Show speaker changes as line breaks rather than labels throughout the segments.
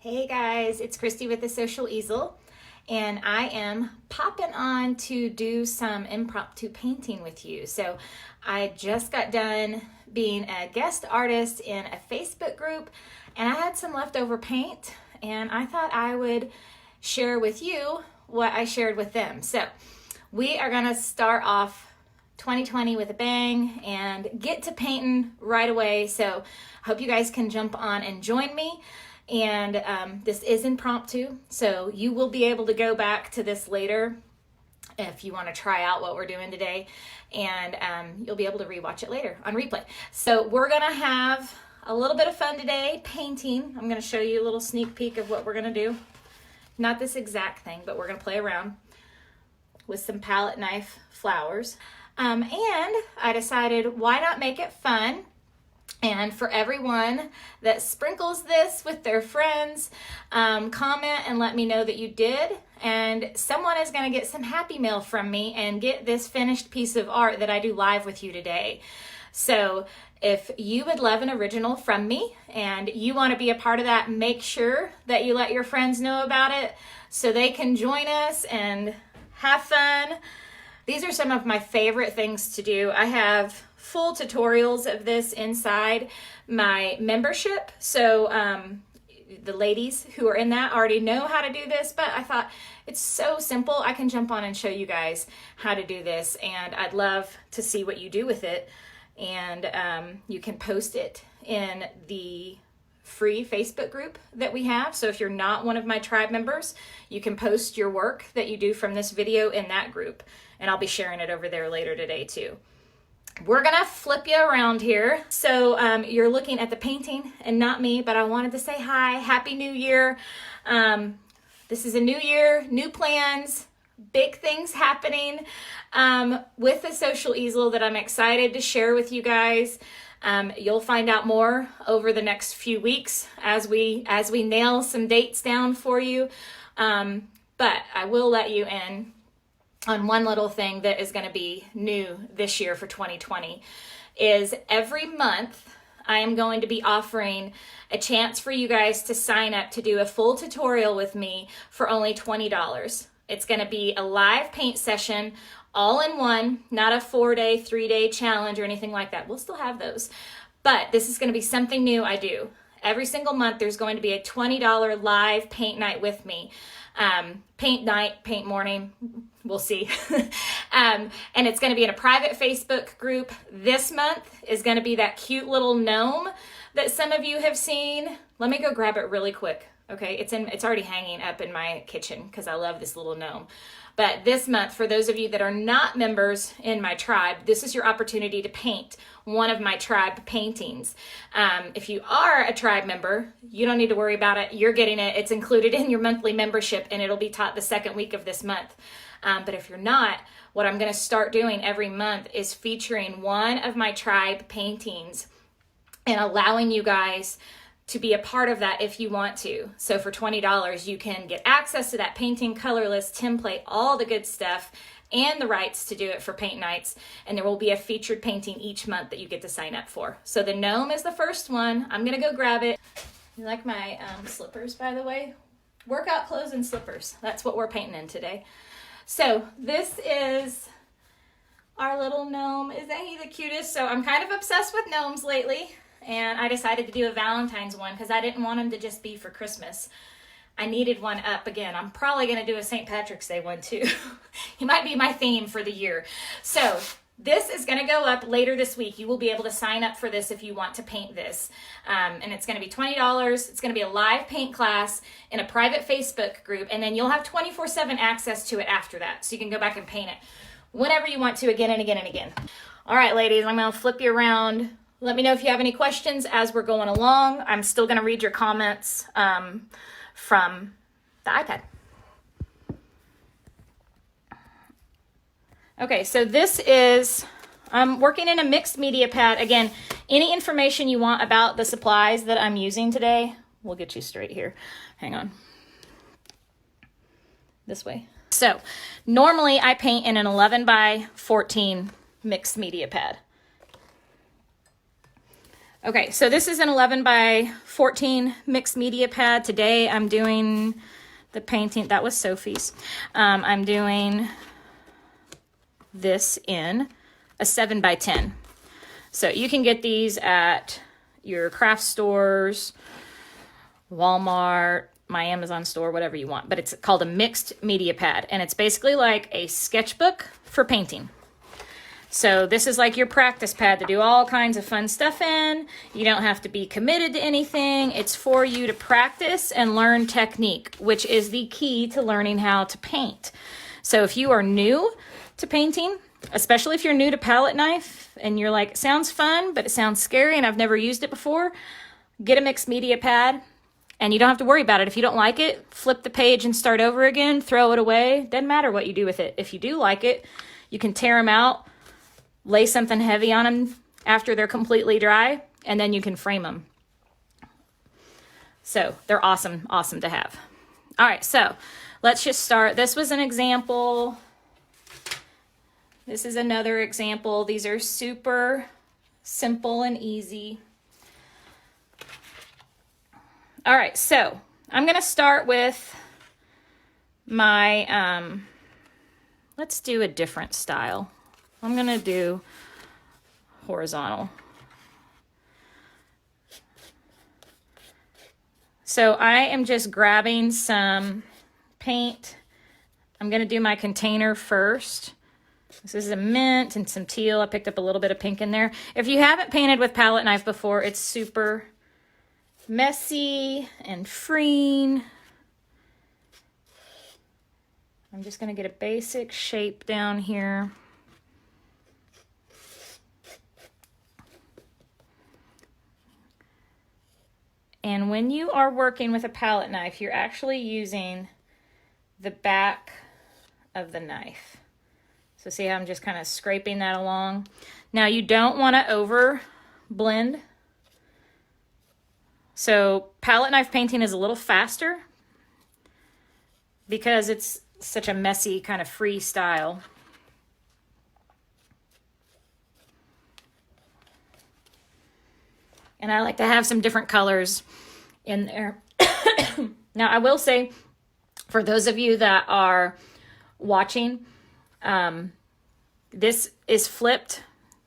Hey guys, it's Christie with the Social Easel, and I am popping on to do some impromptu painting with you. So I just got done being a guest artist in a Facebook group, and I had some leftover paint, and I thought I would share with you what I shared with them. So we are gonna start off 2020 with a bang and get to painting right away. So I hope you guys can jump on and join me. And this is impromptu, so you will be able to go back to this later if you want to try out what we're doing today, and you'll be able to rewatch it later on replay. So we're gonna have a little bit of fun today painting. I'm gonna show you a little sneak peek of what we're gonna do. Not this exact thing, but we're gonna play around with some palette knife flowers. And I decided, why not make it fun? And for everyone that sprinkles this with their friends, comment and let me know that you did. And someone is going to get some happy mail from me and get this finished piece of art that I do live with you today. So if you would love an original from me and you want to be a part of that, make sure that you let your friends know about it so they can join us and have fun. These are some of my favorite things to do. I have full tutorials of this inside my membership. So the ladies who are in that already know how to do this, but I thought it's so simple. I can jump on and show you guys how to do this, and I'd love to see what you do with it. And you can post it in the free Facebook group that we have. So if you're not one of my tribe members, you can post your work that you do from this video in that group, and I'll be sharing it over there later today too. We're gonna flip you around here. So you're looking at the painting and not me, but I wanted to say hi, Happy New Year. This is a new year, new plans, big things happening with the Social Easel that I'm excited to share with you guys. You'll find out more over the next few weeks as we nail some dates down for you. But I will let you in on one little thing that is going to be new this year for 2020 is every month I am going to be offering a chance for you guys to sign up to do a full tutorial with me for only $20. It's going to be a live paint session all in one, not a 4-day, 3-day challenge or anything like that. We'll still have those, but this is going to be something new I do. Every single month there's going to be a $20 live paint night with me. Paint night, paint morning, we'll see. And it's going to be in a private Facebook group. This month is going to be that cute little gnome that some of you have seen. Let me go grab it really quick. Okay, it's already hanging up in my kitchen because I love this little gnome. But this month, for those of you that are not members in my tribe, this is your opportunity to paint one of my tribe paintings. If you are a tribe member, you don't need to worry about it. You're getting it. It's included in your monthly membership, and it'll be taught the second week of this month. But if you're not, what I'm going to start doing every month is featuring one of my tribe paintings and allowing you guys to be a part of that if you want to. So for $20, you can get access to that painting, color list, template, all the good stuff, and the rights to do it for paint nights. And there will be a featured painting each month that you get to sign up for. So the gnome is the first one. I'm gonna go grab it. You like my slippers, by the way? Workout clothes and slippers. That's what we're painting in today. So this is our little gnome. Isn't he the cutest? So I'm kind of obsessed with gnomes lately. And I decided to do a Valentine's one because I didn't want them to just be for Christmas. I needed one up again. I'm probably going to do a St. Patrick's Day one too. He might be my theme for the year. So this is going to go up later this week. You will be able to sign up for this if you want to paint this. And it's going to be $20. It's going to be a live paint class in a private Facebook group. And then you'll have 24/7 access to it after that. So you can go back and paint it whenever you want to, again and again and again. All right, ladies, I'm going to flip you around. Let me know if you have any questions as we're going along. I'm still going to read your comments from the iPad. Okay, so this is, I'm working in a mixed media pad. Again, any information you want about the supplies that I'm using today, we'll get you straight here. Hang on. This way. So normally I paint in an 11 by 14 mixed media pad. Okay, so this is an 11 by 14 mixed media pad. Today I'm doing the painting. That was Sophie's. I'm doing this in a 7 by 10. So you can get these at your craft stores, Walmart, my Amazon store, whatever you want. But it's called a mixed media pad. And it's basically like a sketchbook for painting. So this is like your practice pad to do all kinds of fun stuff in. You don't have to be committed to anything. It's for you to practice and learn technique, which is the key to learning how to paint. So if you are new to painting, especially if you're new to palette knife and you're like, it sounds fun, but it sounds scary and I've never used it before, get a mixed media pad and you don't have to worry about it. If you don't like it, flip the page and start over again, throw it away. Doesn't matter what you do with it. If you do like it, you can tear them out, lay something heavy on them after they're completely dry, and then you can frame them. So they're awesome, awesome to have. All right, so let's just start. This was an example. This is another example. These are super simple and easy. All right, so I'm gonna start with my, let's do a different style. I'm gonna do horizontal. So I am just grabbing some paint. I'm gonna do my container first. This is a mint and some teal. I picked up a little bit of pink in there. If you haven't painted with palette knife before, it's super messy and freeing. I'm just gonna get a basic shape down here. And when you are working with a palette knife, you're actually using the back of the knife. So see how I'm just kind of scraping that along? Now you don't want to over blend. So palette knife painting is a little faster because it's such a messy kind of free style. And I like to have some different colors in there. Now, I will say, for those of you that are watching, this is flipped.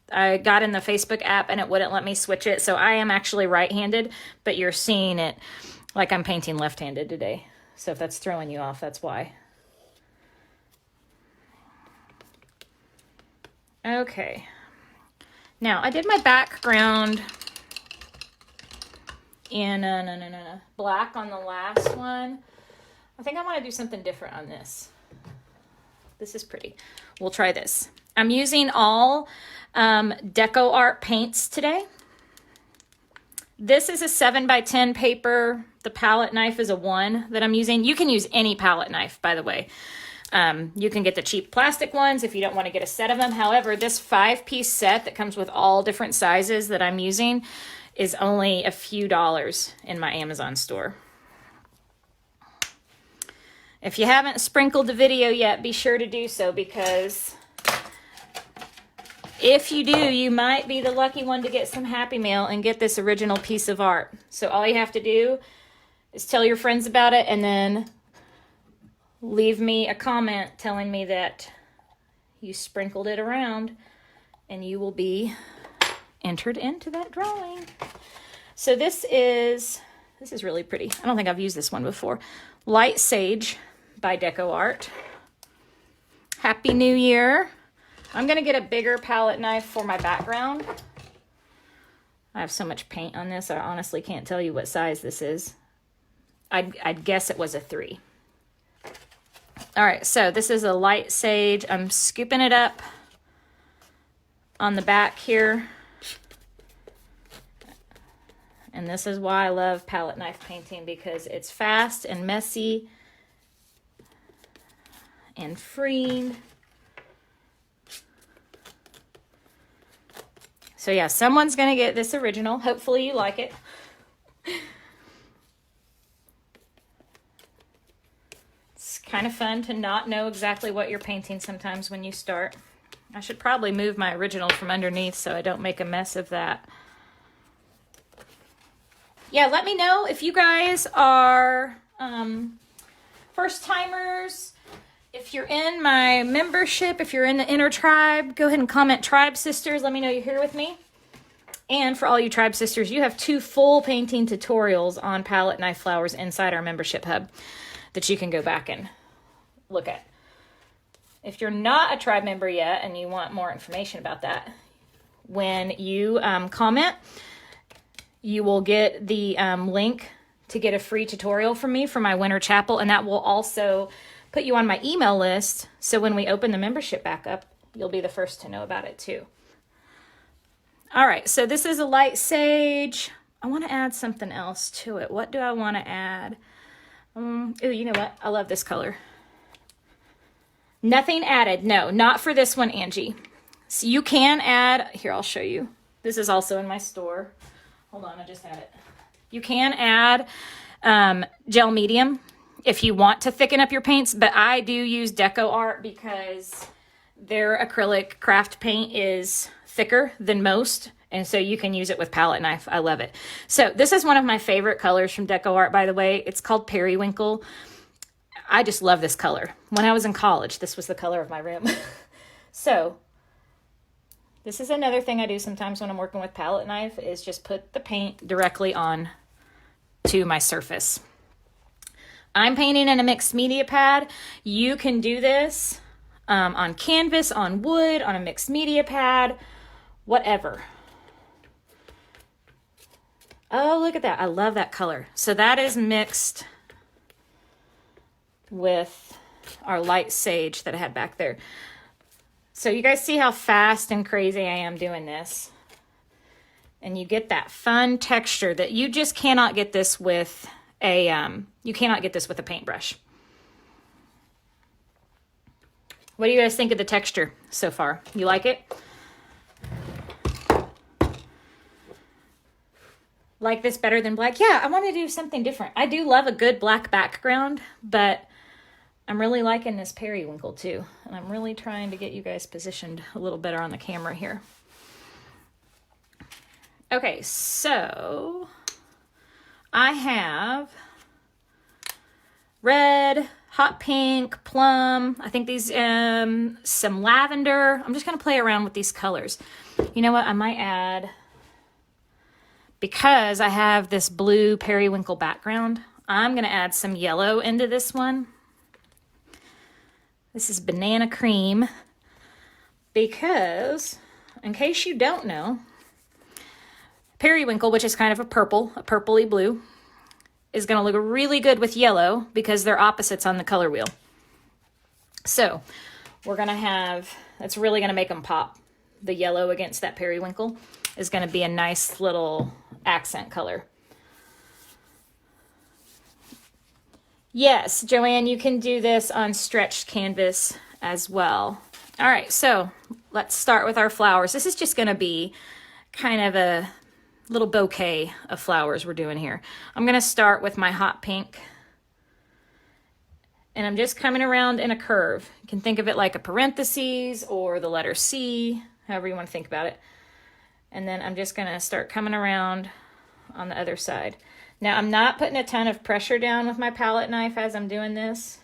I got in the Facebook app and it wouldn't let me switch it. So I am actually right-handed, but you're seeing it like I'm painting left-handed today. So if that's throwing you off, that's why. Okay. Now, I did my background in black on the last one. I think I want to do something different on this. This is pretty. We'll try this. I'm using all Deco Art paints today. This is a 7 by 10 paper. The palette knife is a 1 that I'm using. You can use any palette knife, by the way. You can get the cheap plastic ones if you don't want to get a set of them. However, this 5-piece set that comes with all different sizes that I'm using is only a few dollars in my Amazon store. If you haven't sprinkled the video yet, be sure to do so, because if you do, you might be the lucky one to get some Happy Mail and get this original piece of art. So all you have to do is tell your friends about it and then leave me a comment telling me that you sprinkled it around, and you will be entered into that drawing. So this is really pretty. I don't think I've used this one before. Light Sage by Deco Art. Happy New Year. I'm gonna get a bigger palette knife for my background. I have so much paint on this, I honestly can't tell you what size this is. I'd guess it was a 3. All right, so this is a Light Sage. I'm scooping it up on the back here. And this is why I love palette knife painting, because it's fast and messy and freeing. So yeah, someone's gonna get this original. Hopefully you like it. It's kind of fun to not know exactly what you're painting sometimes when you start. I should probably move my original from underneath so I don't make a mess of that. yeah, let me know if you guys are first timers. If you're in my membership, if you're in the inner tribe, go ahead and comment Tribe Sisters. Let me know you're here with me. And for all you Tribe Sisters, you have 2 full painting tutorials on palette knife flowers inside our membership hub that you can go back and look at. If you're not a tribe member yet and you want more information about that, when you comment, you will get the link to get a free tutorial from me for my winter chapel, and that will also put you on my email list, so when we open the membership back up, you'll be the first to know about it too. All right, so this is a light sage. I want to add something else to it. What do I want to add? Oh, you know what? I love this color. Nothing added. No, not for this one, Angie. So you can add, here, I'll show you. This is also in my store. Hold on, I just had it. You can add gel medium if you want to thicken up your paints, but I do use Deco Art because their acrylic craft paint is thicker than most, and so you can use it with palette knife. I love it. So this is one of my favorite colors from Deco Art, by the way. It's called Periwinkle. I just love this color. When I was in college, this was the color of my room. So this is another thing I do sometimes when I'm working with palette knife, is just put the paint directly on to my surface. I'm painting in a mixed media pad. You can do this on canvas, on wood, on a mixed media pad, whatever. Oh, look at that. I love that color. So that is mixed with our light sage that I had back there. So you guys see how fast and crazy I am doing this. And you get that fun texture that you just cannot get this with a paintbrush. What do you guys think of the texture so far? You like it? Like this better than black? Yeah, I want to do something different. I do love a good black background, but I'm really liking this periwinkle too. And I'm really trying to get you guys positioned a little better on the camera here. Okay, so I have red, hot pink, plum. I think these, some lavender. I'm just going to play around with these colors. You know what? I might add, because I have this blue periwinkle background, I'm going to add some yellow into this one. This is banana cream, because in case you don't know, periwinkle, which is kind of a purpley blue, is going to look really good with yellow because they're opposites on the color wheel. So we're going to have, that's really going to make them pop. The yellow against that periwinkle is going to be a nice little accent color. Yes, Joanne, you can do this on stretched canvas as well. All right, so let's start with our flowers. This is just going to be kind of a little bouquet of flowers we're doing here. I'm going to start with my hot pink, and I'm just coming around in a curve. You can think of it like a parentheses or the letter C, however you want to think about it. And then I'm just going to start coming around on the other side. Now, I'm not putting a ton of pressure down with my palette knife as I'm doing this.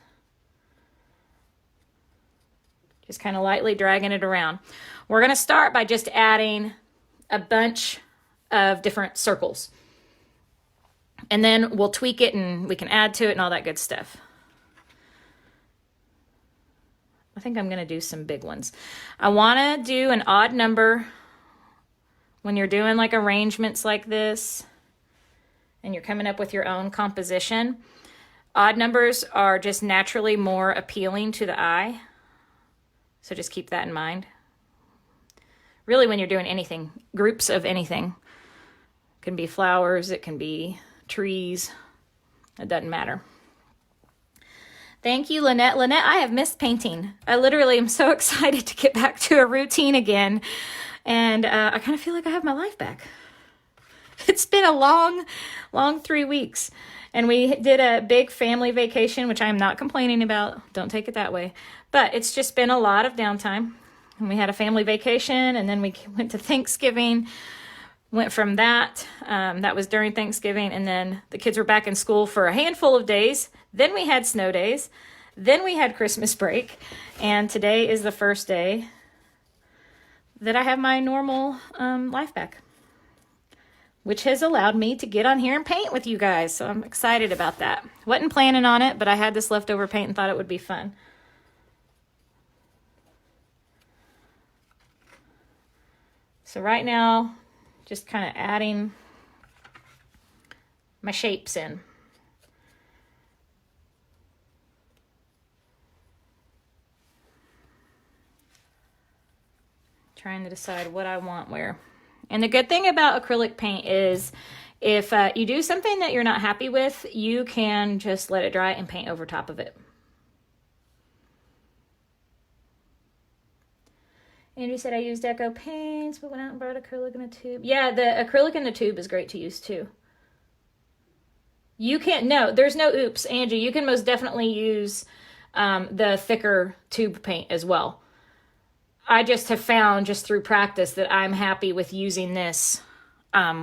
Just kind of lightly dragging it around. We're going to start by just adding a bunch of different circles. And then we'll tweak it and we can add to it and all that good stuff. I think I'm going to do some big ones. I want to do an odd number when you're doing like arrangements like this and you're coming up with your own composition. Odd numbers are just naturally more appealing to the eye. So just keep that in mind. Really, when you're doing anything, groups of anything. It can be flowers, it can be trees. It doesn't matter. Thank you, Lynette. Lynette, I have missed painting. I literally am so excited to get back to a routine again. And I kind of feel like I have my life back. It's been a long 3 weeks. And we did a big family vacation, which I am not complaining about. Don't take it that way. But it's just been a lot of downtime. And we had a family vacation, and then we went to Thanksgiving. went from that, that was during Thanksgiving, and then the kids were back in school for a handful of days. Then we had snow days. Then we had Christmas break. And today is the first day that I have my normal life back, which has allowed me to get on here and paint with you guys. So I'm excited about that. Wasn't planning on it, but I had this leftover paint and thought it would be fun. So right now, just kind of adding my shapes in. Trying to decide what I want where. And the good thing about acrylic paint is if you do something that you're not happy with, you can just let it dry and paint over top of it. Andrew said I used Deco paints, but went out and brought acrylic in a tube. Yeah, the acrylic in the tube is great to use too. You can't, no, there's no oops, Andrew. You can most definitely use the thicker tube paint as well. I just have found just through practice that I'm happy with using this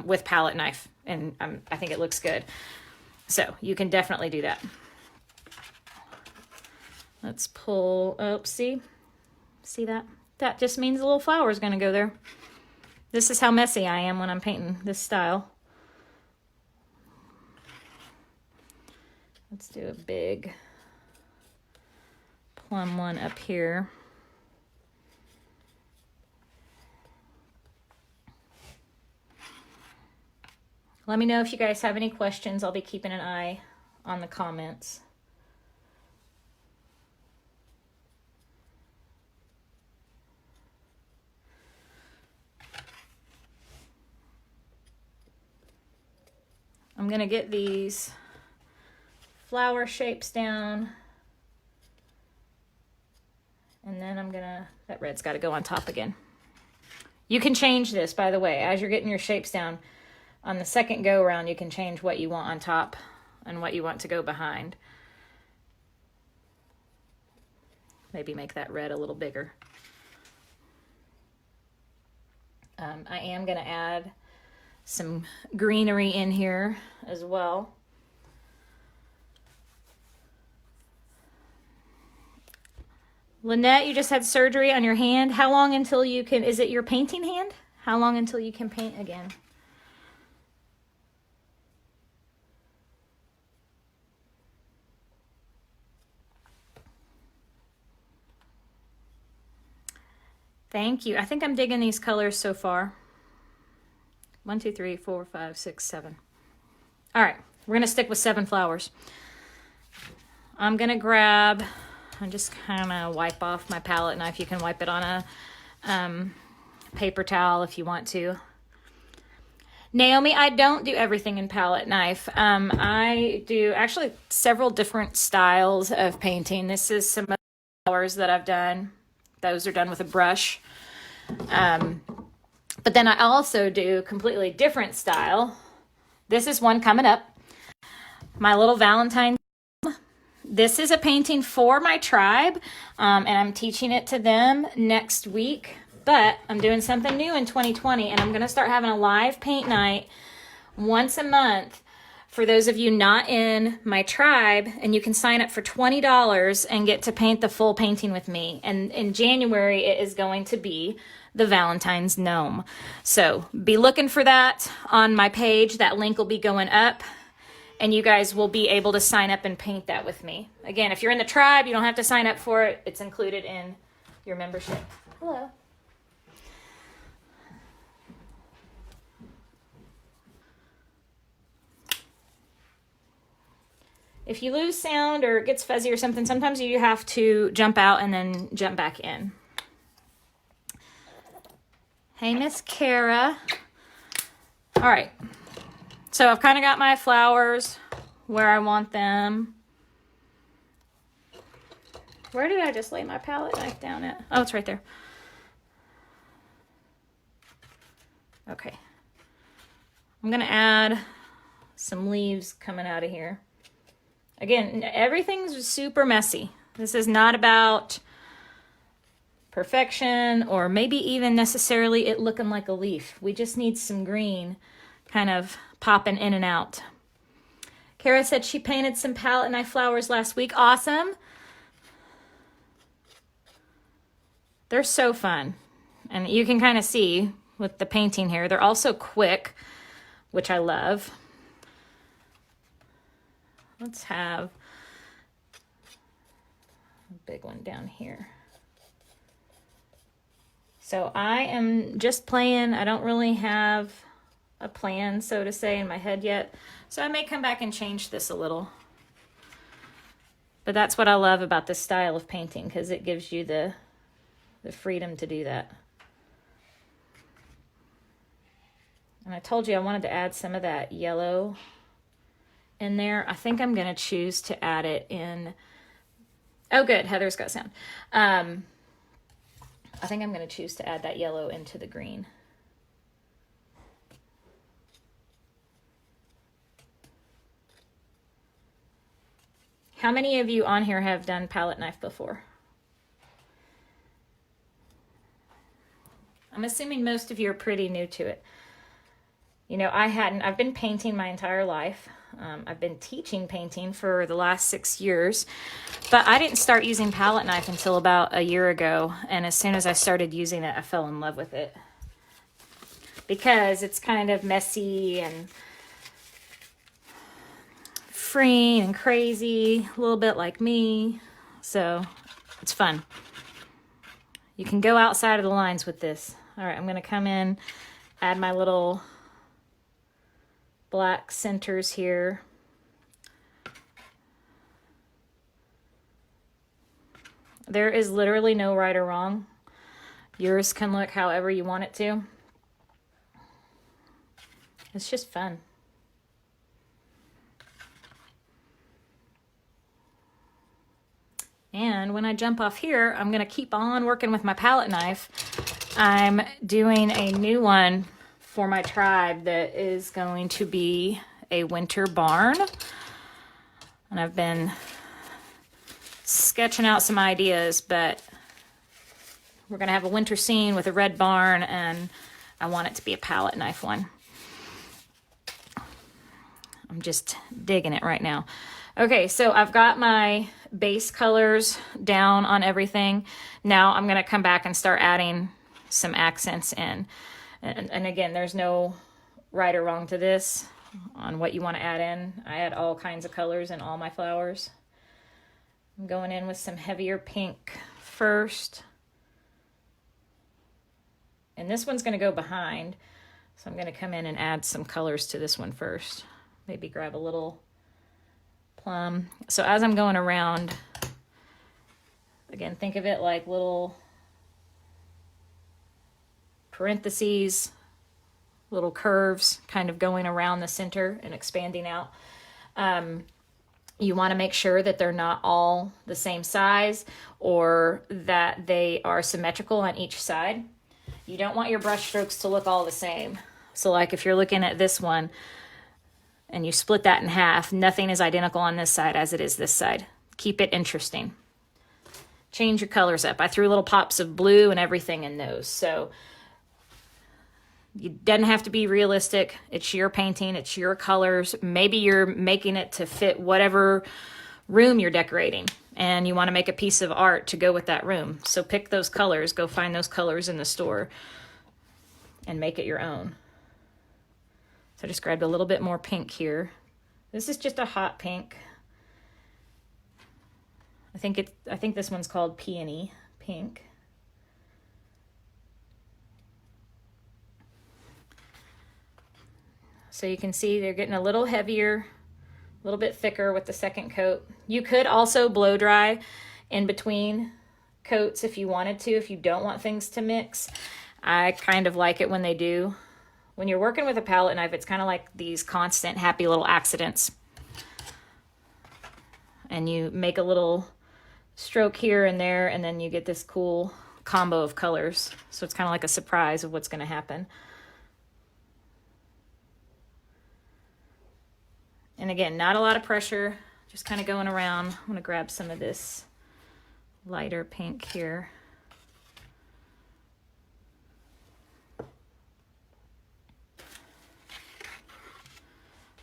with palette knife, and I think it looks good. So you can definitely do that. Let's pull, oh, see that? That just means the little flower is going to go there. This is how messy I am when I'm painting this style. Let's do a big plum one up here. Let me know if you guys have any questions. I'll be keeping an eye on the comments. I'm going to get these flower shapes down. And then I'm going to, that red's got to go on top again. You can change this, by the way, as you're getting your shapes down. On the second go around, you can change what you want on top and what you want to go behind. Maybe make that red a little bigger. I am going to add some greenery in here as well. Lynette, you just had surgery on your hand. How long until you can, is it your painting hand? How long until you can paint again? Thank you. I think I'm digging these colors so far. 1, 2, 3, 4, 5, 6, 7. All right, we're gonna stick with 7 flowers. I'm gonna grab and just kind of wipe off my palette knife. You can wipe it on a paper towel if you want to. Naomi, I don't do everything in palette knife. I do actually several different styles of painting. This is some of the flowers that I've done. Those are done with a brush. But then I also do completely different style. This is one coming up. My little Valentine. This is a painting for my tribe, and I'm teaching it to them next week. But I'm doing something new in 2020, and I'm going to start having a live paint night once a month for those of you not in my tribe, and you can sign up for $20 and get to paint the full painting with me. And in January, it is going to be the Valentine's gnome. So be looking for that on my page. That link will be going up, and you guys will be able to sign up and paint that with me. Again, if you're in the tribe, you don't have to sign up for it. It's included in your membership. Hello. If you lose sound or it gets fuzzy or something, sometimes you have to jump out and then jump back in. Hey, Miss Kara. All right. So I've kind of got my flowers where I want them. Where did I just lay my palette knife down at? Oh, it's right there. Okay. I'm going to add some leaves coming out of here. Again, everything's super messy. This is not about perfection, or maybe even necessarily it looking like a leaf. We just need some green kind of popping in and out. Kara said she painted some palette knife flowers last week. Awesome. They're so fun. And you can kind of see with the painting here, they're also quick, which I love. Let's have a big one down here. So I am just playing. I don't really have a plan, so to say, in my head yet. So I may come back and change this a little. But that's what I love about this style of painting, because it gives you the freedom to do that. And I told you I wanted to add some of that yellow in there. I think I'm going to choose to add it in. Oh, good. Heather's got sound. I think I'm going to choose to add that yellow into the green. How many of you on here have done palette knife before? I'm assuming most of you are pretty new to it. You know, I've been painting my entire life. I've been teaching painting for the last 6 years, but I didn't start using palette knife until about a year ago. And as soon as I started using it, I fell in love with it because it's kind of messy and freeing and crazy, a little bit like me. So it's fun. You can go outside of the lines with this. All right, I'm going to come in, add my little black centers here. There is literally no right or wrong. Yours can look however you want it to. It's just fun. And when I jump off here, I'm going to keep on working with my palette knife. I'm doing a new one for my tribe that is going to be a winter barn. And I've been sketching out some ideas, but we're going to have a winter scene with a red barn, and I want it to be a palette knife one. I'm just digging it right now. Okay, so I've got my base colors down on everything. Now I'm going to come back and start adding some accents in. And again, there's no right or wrong to this on what you want to add in. I add all kinds of colors in all my flowers. I'm going in with some heavier pink first. And this one's going to go behind. So I'm going to come in and add some colors to this one first. Maybe grab a little plum. So as I'm going around, again, think of it like little parentheses, little curves kind of going around the center and expanding out. You want to make sure that they're not all the same size or that they are symmetrical on each side. You don't want your brush strokes to look all the same. So like if you're looking at this one and you split that in half, nothing is identical on this side as it is this side. Keep it interesting. Change your colors up. I threw little pops of blue and everything in those. So it doesn't have to be realistic. It's your painting. It's your colors. Maybe you're making it to fit whatever room you're decorating, and you want to make a piece of art to go with that room. So pick those colors. Go find those colors in the store and make it your own. So I just grabbed a little bit more pink here. This is just a hot pink. I think this one's called Peony Pink. So you can see they're getting a little heavier, a little bit thicker with the second coat. You could also blow dry in between coats if you wanted to, if you don't want things to mix. I kind of like it when they do. When you're working with a palette knife, it's kind of like these constant happy little accidents. And you make a little stroke here and there, and then you get this cool combo of colors. So it's kind of like a surprise of what's going to happen. And again, not a lot of pressure, just kind of going around. I'm going to grab some of this lighter pink here.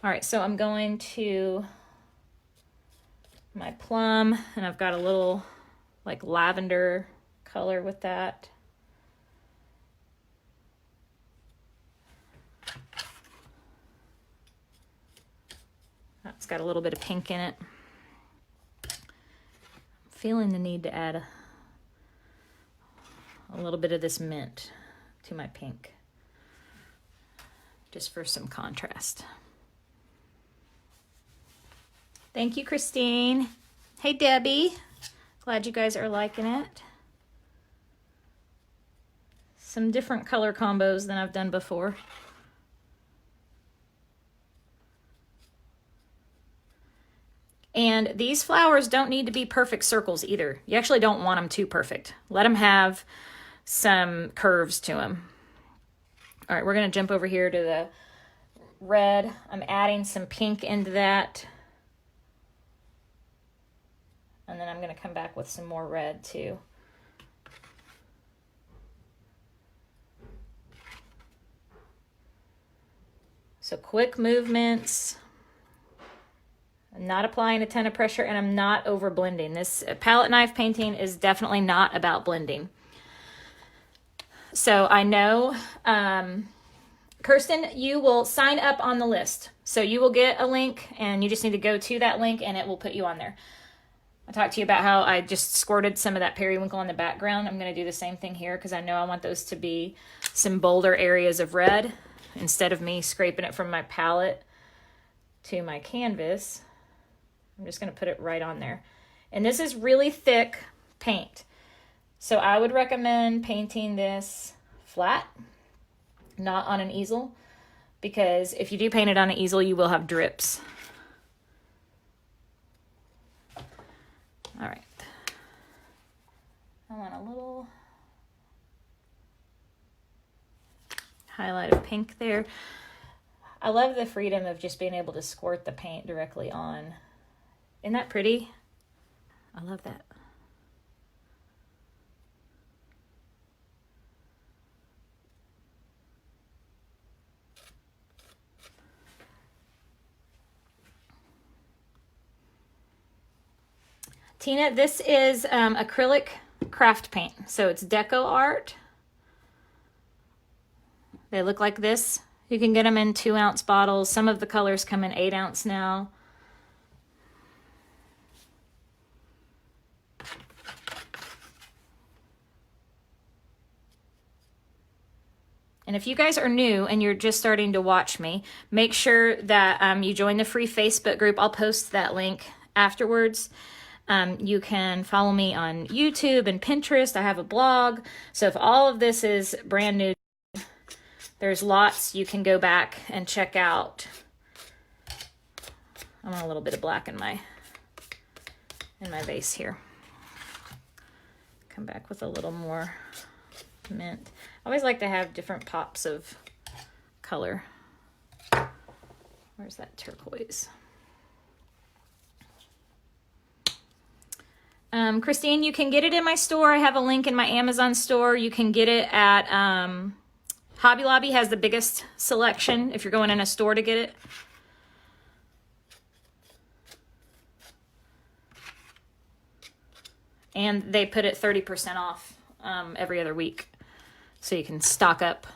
All right, so I'm going to my plum, and I've got a little like lavender color with that. That's got a little bit of pink in it. I'm feeling the need to add a little bit of this mint to my pink, just for some contrast. Thank you, Christine. Hey, Debbie. Glad you guys are liking it. Some different color combos than I've done before. And these flowers don't need to be perfect circles either. You actually don't want them too perfect. Let them have some curves to them. All right, we're gonna jump over here to the red. I'm adding some pink into that. And then I'm gonna come back with some more red too. So quick movements. I'm not applying a ton of pressure, and I'm not over blending. This palette knife painting is definitely not about blending. So I know, Kirsten, you will sign up on the list. So you will get a link, and you just need to go to that link and it will put you on there. I talked to you about how I just squirted some of that periwinkle in the background. I'm going to do the same thing here because I know I want those to be some bolder areas of red instead of me scraping it from my palette to my canvas. I'm just going to put it right on there. And this is really thick paint. So I would recommend painting this flat, not on an easel, because if you do paint it on an easel, you will have drips. All right. I want a little highlight of pink there. I love the freedom of just being able to squirt the paint directly on. Isn't that pretty? I love that. Tina, this is acrylic craft paint. So it's deco art. They look like this. You can get them in 2-ounce bottles. Some of the colors come in 8-ounce now. And if you guys are new and you're just starting to watch me, make sure that you join the free Facebook group. I'll post that link afterwards. You can follow me on YouTube and Pinterest. I have a blog. So if all of this is brand new, there's lots you can go back and check out. I want a little bit of black in my vase here. Come back with a little more mint. I always like to have different pops of color. Where's that turquoise? Christine, you can get it in my store. I have a link in my Amazon store. You can get it at Hobby Lobby has the biggest selection if you're going in a store to get it. And they put it 30% off every other week. So you can stock up.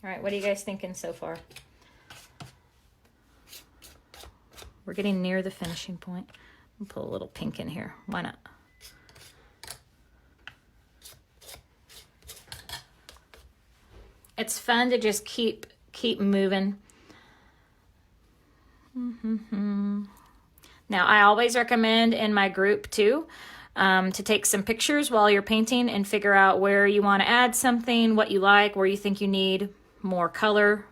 All right, what are you guys thinking so far? We're getting near the finishing point. I'll put a little pink in here. Why not? It's fun to just keep moving. Now, I always recommend in my group too to take some pictures while you're painting and figure out where you want to add something, what you like, where you think you need more color,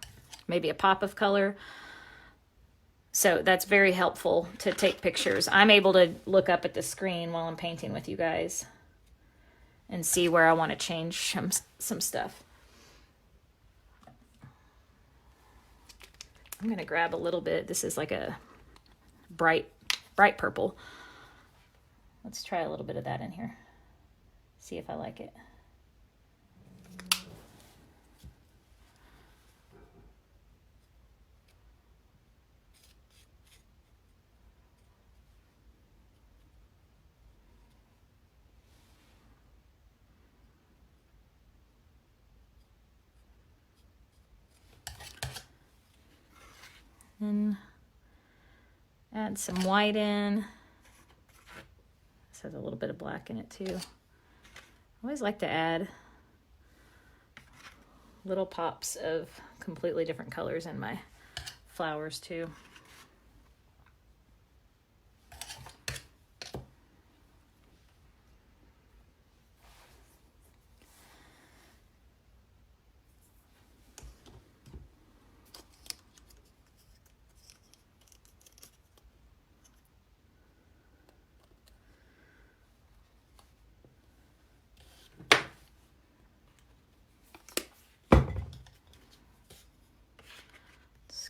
maybe a pop of color. So that's very helpful to take pictures. I'm able to look up at the screen while I'm painting with you guys and see where I want to change some stuff. I'm going to grab a little bit. This is like a bright purple. Let's try a little bit of that in here. See if I like it. And add some white in. This has a little bit of black in it too. I always like to add little pops of completely different colors in my flowers too.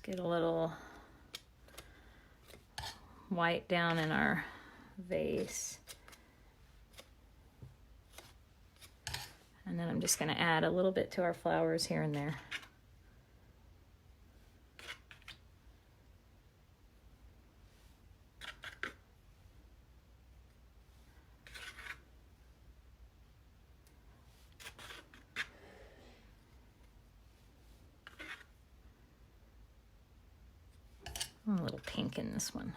Get a little white down in our vase. And then I'm just going to add a little bit to our flowers here and there. A little pink in this one.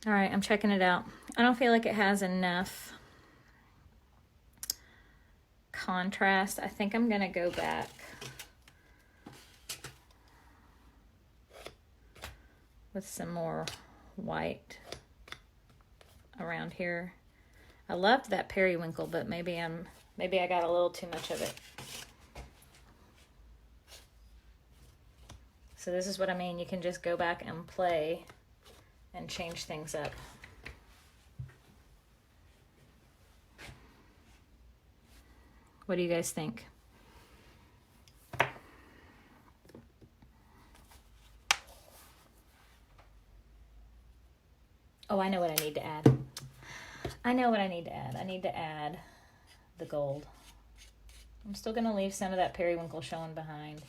All right, I'm checking it out. I don't feel like it has enough contrast. I think I'm gonna go back with some more white around here. I loved that periwinkle, but maybe I got a little too much of it. So this is what I mean. You can just go back and play and change things up. What do you guys think? Oh, I know what I need to add. I know what I need to add. I need to add the gold. I'm still going to leave some of that periwinkle showing behind.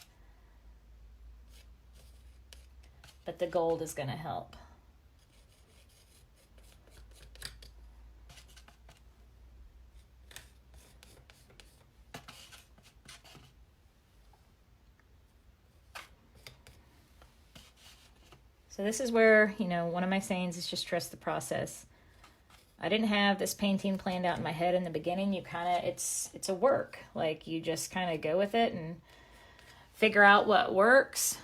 But the gold is going to help. So this is where, you know, one of my sayings is just trust the process. I didn't have this painting planned out in my head in the beginning. You kind of, it's a work. Like you just kind of go with it and figure out what works.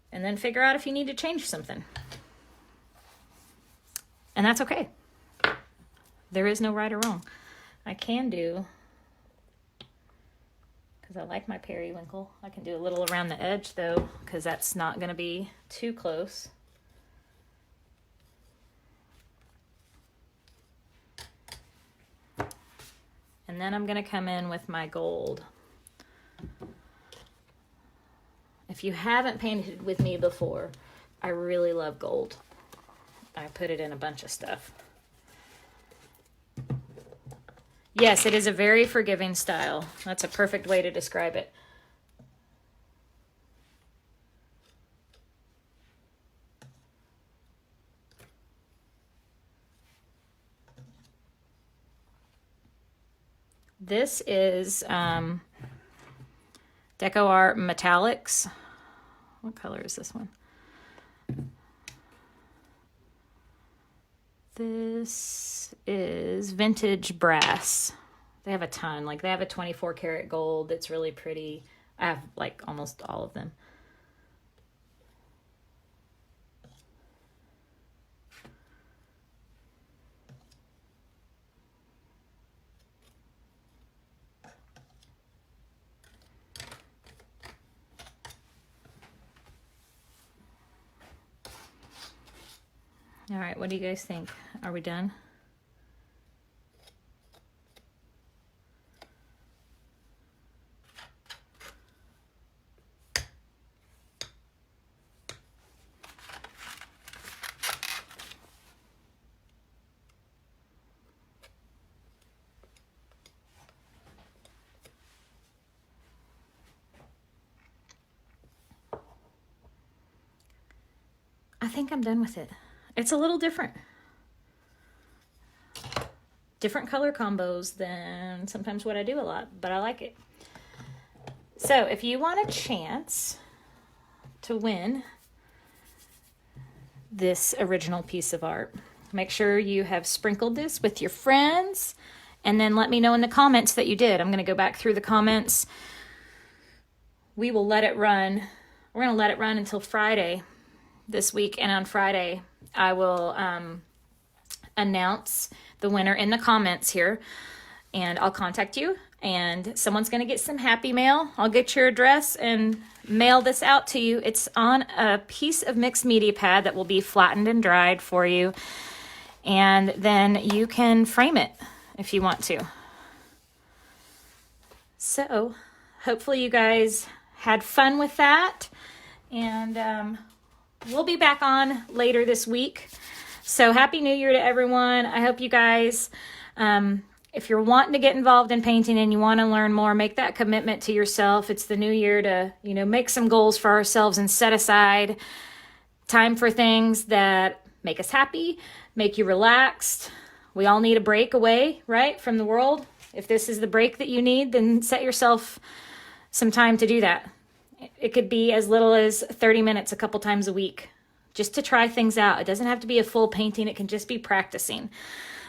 And then figure out if you need to change something. And that's okay. There is no right or wrong. I can do, because I like my periwinkle, I can do a little around the edge though, because that's not going to be too close. And then I'm going to come in with my gold. If you haven't painted with me before, I really love gold. I put it in a bunch of stuff. Yes, it is a very forgiving style. That's a perfect way to describe it. This is Deco Art Metallics. What color is this one? This is Vintage Brass. They have a ton. Like they have a 24 karat gold that's really pretty. I have like almost all of them. All right, what do you guys think? Are we done? I think I'm done with it. It's a little different. Different color combos than sometimes what I do a lot, but I like it. So if you want a chance to win this original piece of art, make sure you have sprinkled this with your friends, and then let me know in the comments that you did. I'm going to go back through the comments. We will let it run. We're going to let it run until Friday this week, and on Friday I will announce the winner in the comments here, and I'll contact you, and someone's going to get some happy mail. I'll get your address and mail this out to you. It's on a piece of mixed media pad that will be flattened and dried for you, and then you can frame it if you want to. So hopefully you guys had fun with that, and we'll be back on later this week. So Happy New Year to everyone. I hope you guys, if you're wanting to get involved in painting and you want to learn more, make that commitment to yourself. It's the new year to, make some goals for ourselves and set aside time for things that make us happy, make you relaxed. We all need a break away, right, from the world. If this is the break that you need, then set yourself some time to do that. It could be as little as 30 minutes a couple times a week, just to try things out. It doesn't have to be a full painting. It can just be practicing.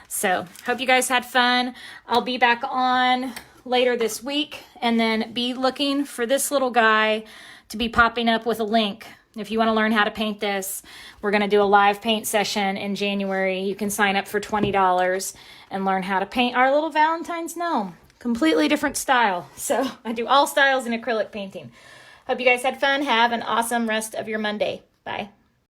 So hope you guys had fun. I'll be back on later this week, and then be looking for this little guy to be popping up with a link. If you want to learn how to paint this, we're going to do a live paint session in January. You can sign up for $20 and learn how to paint our little Valentine's gnome. Completely different style. So I do all styles in acrylic painting. Hope you guys had fun. Have an awesome rest of your Monday. Bye.